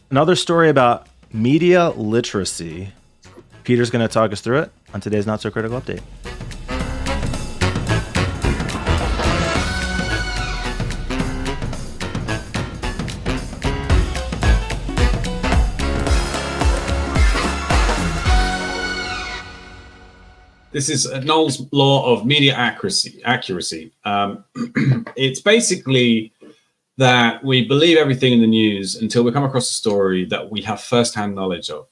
Another story about media literacy. Peter's going to talk us through it on today's Not So Critical Update. This is Knoll's law of media accuracy. It's basically that we believe everything in the news until we come across a story that we have first-hand knowledge of,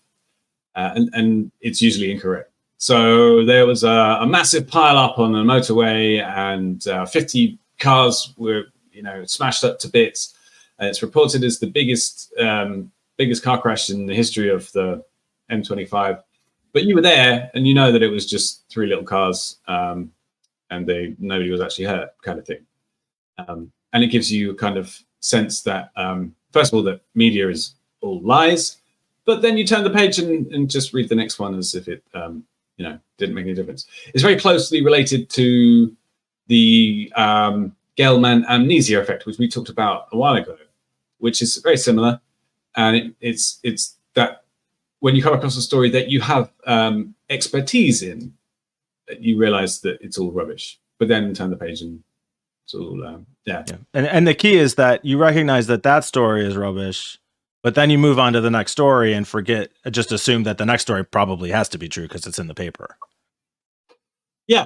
and it's usually incorrect. So there was a massive pile-up on the motorway, and 50 cars were, smashed up to bits. And it's reported as the biggest car crash in the history of the M25. But you were there, and you know that it was just three little cars, and nobody was actually hurt, kind of thing. And it gives you a kind of sense that, first of all, that media is all lies, but then you turn the page and just read the next one as if it, didn't make any difference. It's very closely related to the Gelman amnesia effect, which we talked about a while ago, which is very similar. And it's that when you come across a story that you have expertise in, you realize that it's all rubbish, but then turn the page and it's all, yeah. And the key is that you recognize that story is rubbish, but then you move on to the next story and just assume that the next story probably has to be true because it's in the paper. Yeah,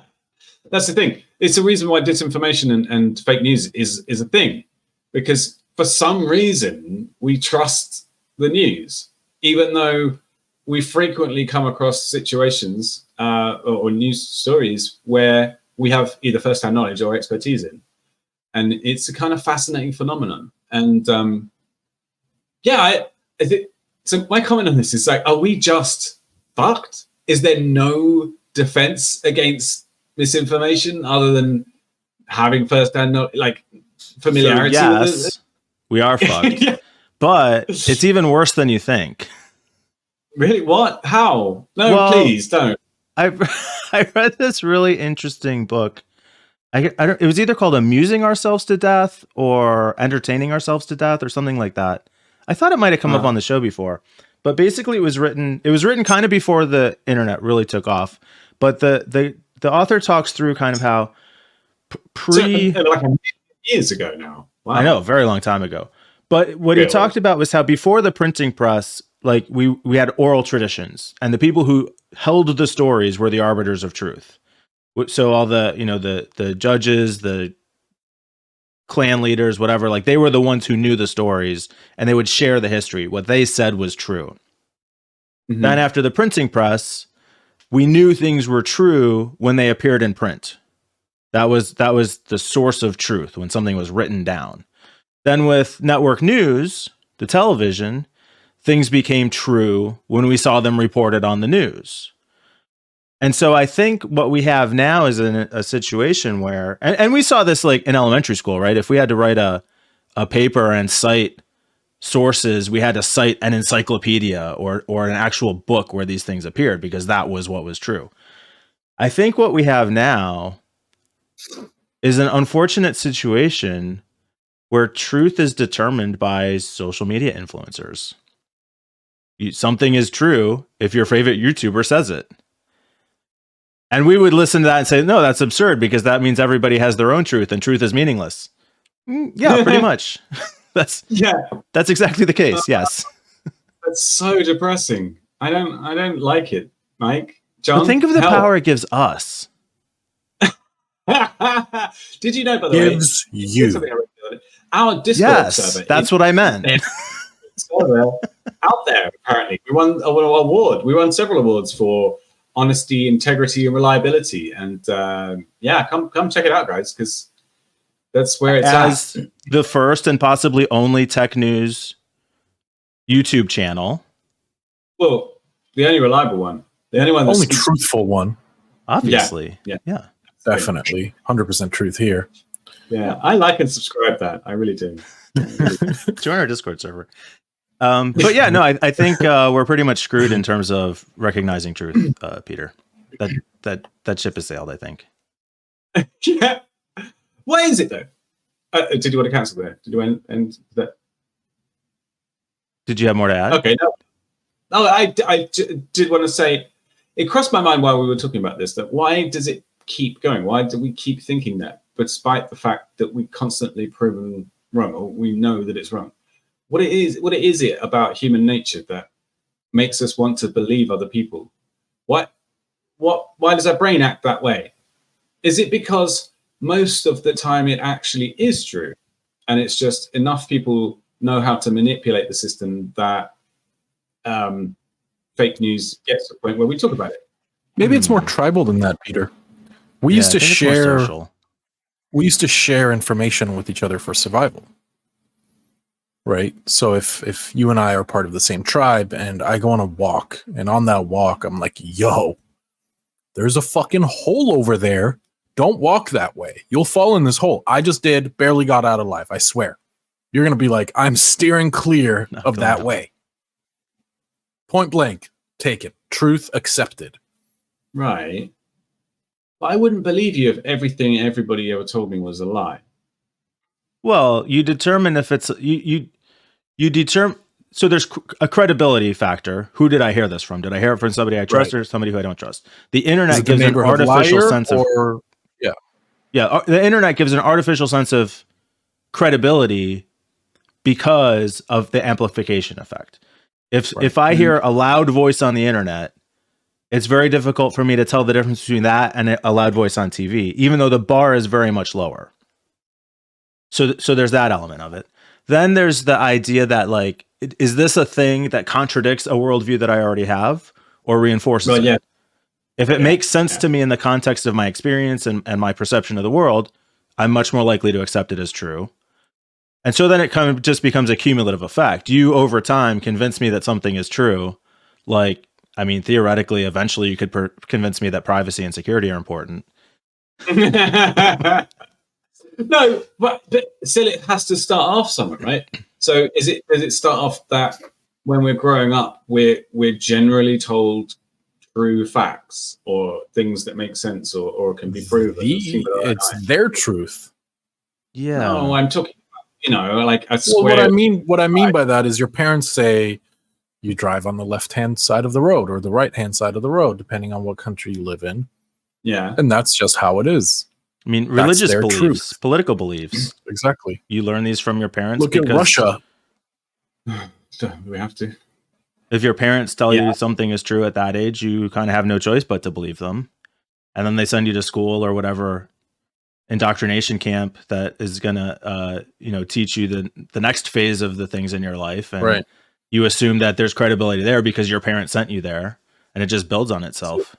that's the thing. It's the reason why disinformation and fake news is a thing, because for some reason we trust the news, even though we frequently come across situations or news stories where we have either first-hand knowledge or expertise in. And it's a kind of fascinating phenomenon. And I think, so my comment on this is like, are we just fucked? Is there no defense against misinformation other than having first-hand knowledge, like familiarity? So yes, we are fucked. Yeah. But it's even worse than you think. Really? What? How? No, please don't. I read this really interesting book. It was either called Amusing Ourselves to Death or Entertaining Ourselves to Death or something like that. I thought it might have come up on the show before, but basically it was written kind of before the internet really took off. But the author talks through kind of how like years ago now. Wow. I know, a very long time ago. But what he talked about was how before the printing press, like we had oral traditions, and the people who held the stories were the arbiters of truth. So all the, the judges, the clan leaders, whatever, like they were the ones who knew the stories and they would share the history. What they said was true. Mm-hmm. Then after the printing press, we knew things were true when they appeared in print. That was the source of truth, when something was written down. Then with network news, the television, things became true when we saw them reported on the news. And so I think what we have now is a situation where, and we saw this like in elementary school, right? If we had to write a paper and cite sources, we had to cite an encyclopedia or an actual book where these things appeared, because that was what was true. I think what we have now is an unfortunate situation where truth is determined by social media influencers. Something is true if your favorite YouTuber says it. And we would listen to that and say, no, that's absurd, because that means everybody has their own truth and truth is meaningless. Yeah, pretty much. That's exactly the case. Yes. That's so depressing. I don't like it, Mike. John, but think of the power it gives us. Did you know, by the way, gives you our Discord server? That's what I meant. Server out there. Apparently, we won an award. We won several awards for honesty, integrity, and reliability. And come check it out, guys, because that's where it's as the first and possibly only tech news YouTube channel. Well, the only reliable one, the only only truthful one. Obviously, yeah. Definitely 100% truth here. Yeah, I like and subscribe that. I really do. Join our Discord server. But yeah, no, I think we're pretty much screwed in terms of recognizing truth, Peter. That ship has sailed, I think. Yeah. Why is it though? Did you want to cancel there? Did you end that? Did you have more to add? Okay, no, I did want to say, it crossed my mind while we were talking about this, that why does it keep going? Why do we keep thinking that, despite the fact that we constantly proven wrong, or we know that it's wrong? What is it about human nature that makes us want to believe other people? Why does our brain act that way? Is it because most of the time it actually is true, and it's just enough people know how to manipulate the system that fake news gets to the point where we talk about it? Maybe it's more tribal than that, Peter. We used to I think it's more share. social. We used to share information with each other for survival. Right. So if you and I are part of the same tribe and I go on a walk, and on that walk, I'm like, yo, there's a fucking hole over there. Don't walk that way. You'll fall in this hole. I just did, barely got out alive. I swear. You're going to be like, I'm steering clear of that way. Point blank. Take it. Truth accepted. Right. But I wouldn't believe you if everything everybody ever told me was a lie. Well, you determine if it's you determine. So there's a credibility factor. Who did I hear this from? Did I hear it from somebody I trust or somebody who I don't trust? The internet gives an artificial sense of the internet gives an artificial sense of credibility because of the amplification effect. If I hear a loud voice on the internet, it's very difficult for me to tell the difference between that and a loud voice on TV, even though the bar is very much lower. So there's that element of it. Then there's the idea that, like, is this a thing that contradicts a worldview that I already have or reinforces it? Yeah. If it makes sense to me in the context of my experience and my perception of the world, I'm much more likely to accept it as true. And so then it kind of just becomes a cumulative effect. You, over time, convince me that something is true. Like, I mean, theoretically, eventually you could convince me that privacy and security are important. No, but still, it has to start off somewhere, right? So does it start off that when we're growing up, we're generally told true facts or things that make sense or can be proven? It's their truth. Yeah. No, I'm talking about, like a square. Well, what I mean by that is your parents say you drive on the left-hand side of the road or the right-hand side of the road, depending on what country you live in. Yeah. And that's just how it is. I mean, religious beliefs, political beliefs. Exactly. You learn these from your parents. Look at Russia. Do we have to? If your parents tell you something is true at that age, you kind of have no choice but to believe them. And then they send you to school or whatever indoctrination camp that is going to, teach you the next phase of the things in your life. And you assume that there's credibility there because your parents sent you there, and it just builds on itself.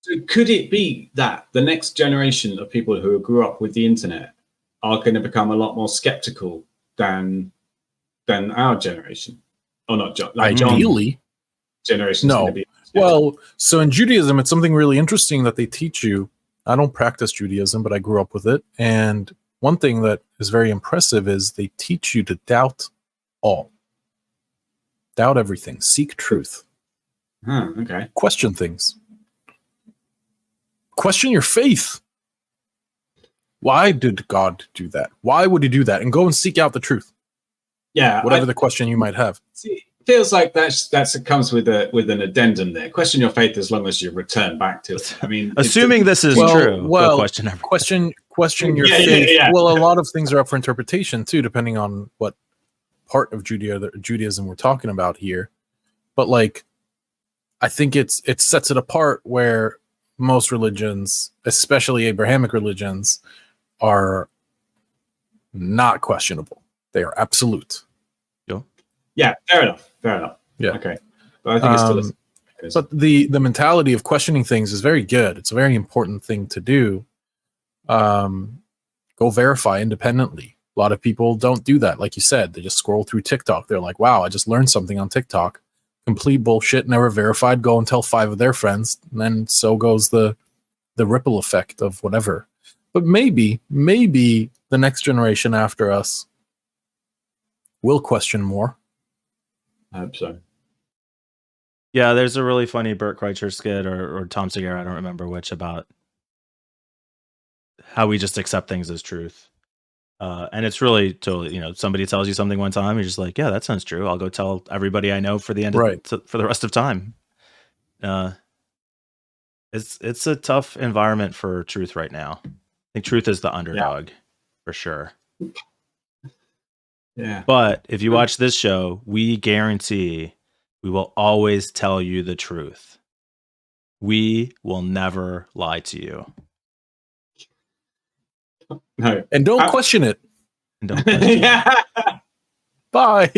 So could it be that the next generation of people who grew up with the internet are going to become a lot more skeptical than our generation? Or not, John? Like Ideally. Generation. No. Well, so in Judaism, it's something really interesting that they teach you. I don't practice Judaism, but I grew up with it. And one thing that is very impressive is they teach you to doubt all. Doubt everything. Seek truth. Okay. Question things. Question your faith. Why did God do that? Why would he do that? And go and seek out the truth. Yeah. Whatever the question you might have. See, it feels like that comes with an addendum there. Question your faith as long as you return back to it. I mean, assuming this is true. Well, question your faith. Yeah. Well, a lot of things are up for interpretation too, depending on what part of Judaism we're talking about here. But like, I think it sets it apart where most religions, especially Abrahamic religions, are not questionable. They are absolute. Yeah, fair enough. Yeah. Okay. But I think it's still but the mentality of questioning things is very good. It's a very important thing to do. Go verify independently. A lot of people don't do that. Like you said, they just scroll through TikTok. They're like, wow, I just learned something on TikTok. Complete bullshit, never verified. Go and tell 5 of their friends. And then so goes the ripple effect of whatever. But maybe the next generation after us will question more. I hope so. Yeah, there's a really funny Bert Kreischer skit or Tom Segura, I don't remember which, about how we just accept things as truth. And it's really totally, somebody tells you something one time, you're just like, yeah, that sounds true. I'll go tell everybody I know for the end Right. for the rest of time. It's a tough environment for truth right now. I think truth is the underdog for sure. Yeah. But if you watch this show, we guarantee we will always tell you the truth. We will never lie to you. No. And don't question it. And don't question it. Bye.